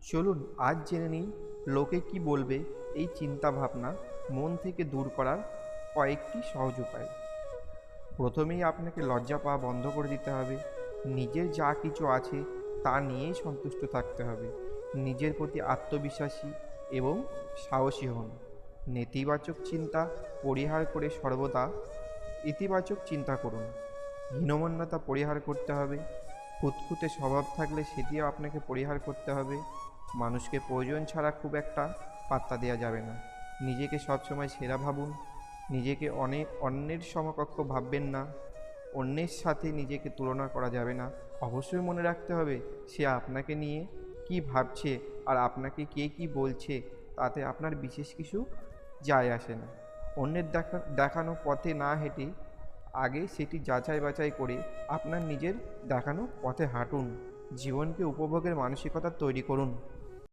চলুন আজ জেনে নিই লোকে কি বলবে এই চিন্তা ভাবনা মন থেকে দূর করার কয়েকটি সহজ উপায়। প্রথমেই আপনাকে লজ্জা পাওয়া বন্ধ করে দিতে হবে। নিজের যা কিছু আছে তা নিয়েই সন্তুষ্ট থাকতে হবে। নিজের প্রতি আত্মবিশ্বাসী এবং সাহসী হন। নেতিবাচক চিন্তা পরিহার করে সর্বদা ইতিবাচক চিন্তা করুন। হীনমন্যতা পরিহার করতে হবে। খুঁতখুঁতে স্বভাব থাকলে সেটিও আপনাকে পরিহার করতে হবে। মানুষকে প্রয়োজন ছাড়া খুব একটা পাত্তা দেওয়া যাবে না। নিজেকে সবসময় সেরা ভাবুন। নিজেকে অন্যের সমকক্ষ ভাববেন না। অন্যের সাথে নিজেকে তুলনা করা যাবে না। অবশ্যই মনে রাখতে হবে সে আপনাকে নিয়ে কি ভাবছে আর আপনাকে কে কি বলছে তাতে আপনার বিশেষ কিছু যায় আসে না। অন্যের দেখানো পথে না হেঁটে আগে সেটি যাচাই বাছাই করে আপনার নিজের দেখানো পথে হাঁটুন। জীবনকে উপভোগের মানসিকতা তৈরি করুন।